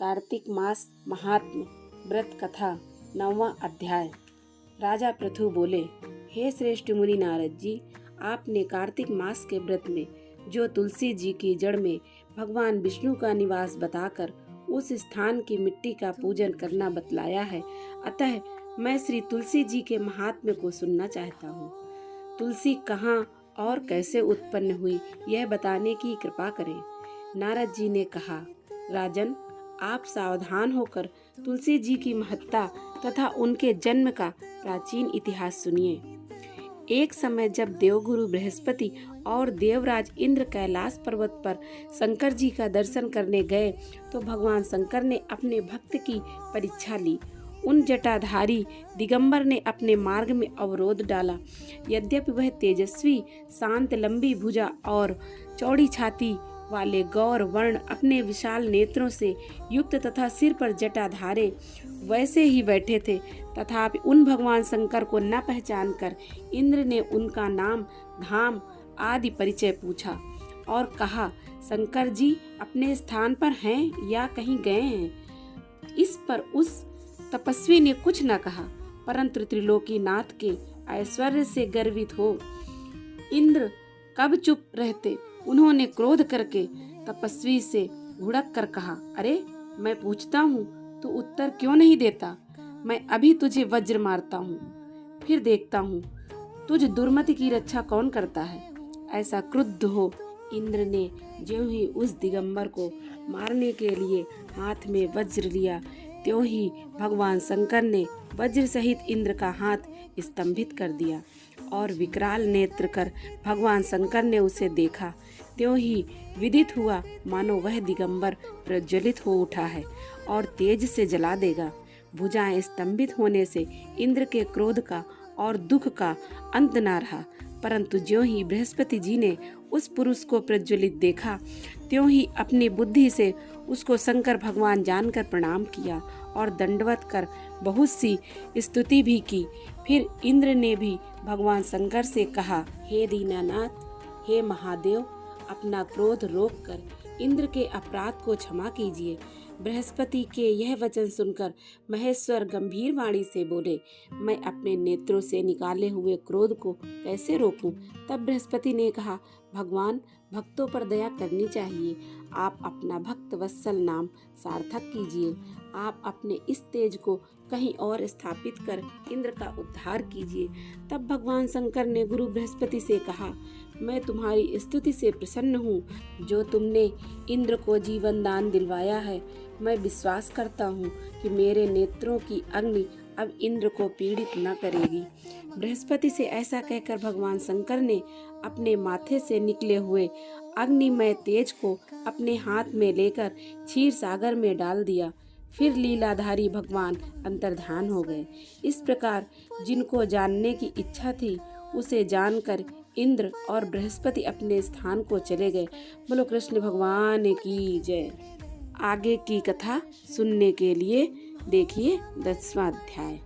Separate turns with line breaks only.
कार्तिक मास महात्म व्रत कथा 9वां अध्याय। राजा पृथु बोले, हे श्रेष्ठ मुनि नारद जी, आपने कार्तिक मास के व्रत में जो तुलसी जी की जड़ में भगवान विष्णु का निवास बताकर उस स्थान की मिट्टी का पूजन करना बतलाया है, अतः मैं श्री तुलसी जी के महात्म्य को सुनना चाहता हूँ। तुलसी कहाँ और कैसे उत्पन्न हुई, यह बताने की कृपा करें। नारद जी ने कहा, राजन, आप सावधान होकर तुलसी जी की महत्ता तथा उनके जन्म का प्राचीन इतिहास सुनिए। एक समय जब देवगुरु बृहस्पति और देवराज इंद्र कैलाश पर्वत पर शंकर जी का दर्शन करने गए तो भगवान शंकर ने अपने भक्त की परीक्षा ली। उन जटाधारी दिगंबर ने अपने मार्ग में अवरोध डाला। यद्यपि वह तेजस्वी, शांत, लंबी भुजा और चौड़ी छाती वाले गौर वर्ण अपने विशाल नेत्रों से युक्त तथा सिर पर जटाधारे वैसे ही बैठे थे, तथापि उन भगवान शंकर को न पहचान कर इंद्र ने उनका नाम, धाम आदि परिचय पूछा और कहा, शंकर जी अपने स्थान पर हैं या कहीं गए हैं। इस पर उस तपस्वी ने कुछ न कहा, परंतु त्रिलोकीनाथ के ऐश्वर्य से गर्वित हो इंद्र कब चुप रहते। उन्होंने क्रोध करके तपस्वी से भुड़क कर कहा, अरे मैं पूछता हूँ तो उत्तर क्यों नहीं देता। मैं अभी तुझे वज्र मारता हूँ, फिर देखता हूँ तुझ दुर्मति की रक्षा कौन करता है। ऐसा क्रुद्ध हो इंद्र ने ज्यों ही उस दिगंबर को मारने के लिए हाथ में वज्र लिया, त्यों ही भगवान शंकर ने वज्र सहित इंद्र का हाथ स्तंभित कर दिया और विकराल नेत्र कर भगवान शंकर ने उसे देखा, त्यों ही विदित हुआ मानो वह दिगंबर प्रज्वलित हो उठा है और तेज से जला देगा। भुजाएं स्तंभित होने से इंद्र के क्रोध का और दुख का अंत न रहा, परंतु ज्यों ही बृहस्पति जी ने उस पुरुष को प्रज्वलित देखा, त्यों ही अपनी बुद्धि से उसको शंकर भगवान जानकर प्रणाम किया और दंडवत कर बहुत सी स्तुति भी की। फिर इंद्र ने भी भगवान शंकर से कहा, हे दीनानाथ, हे महादेव, अपना क्रोध रोककर इंद्र के अपराध को क्षमा कीजिए। बृहस्पति के यह वचन सुनकर महेश्वर गंभीर वाणी से बोले, मैं अपने नेत्रों से निकाले हुए क्रोध को कैसे रोकूं। तब बृहस्पति ने कहा, भगवान, भक्तों पर दया करनी चाहिए। आप अपना भक्त वत्सल नाम सार्थक कीजिए। आप अपने इस तेज को कहीं और स्थापित कर इंद्र का उद्धार कीजिए। तब भगवान शंकर ने गुरु बृहस्पति से कहा, मैं तुम्हारी स्तुति से प्रसन्न हूँ जो तुमने इंद्र को जीवन दान दिलवाया है। मैं विश्वास करता हूँ कि मेरे नेत्रों की अग्नि अब इंद्र को पीड़ित न करेगी। बृहस्पति से ऐसा कहकर भगवान शंकर ने अपने माथे से निकले हुए अग्निमय तेज को अपने हाथ में लेकर क्षीर सागर में डाल दिया। फिर लीलाधारी भगवान अंतर्धान हो गए। इस प्रकार जिनको जानने की इच्छा थी उसे जानकर इंद्र और बृहस्पति अपने स्थान को चले गए। बोलो कृष्ण भगवान की जय। आगे की कथा सुनने के लिए देखिए 10वां अध्याय।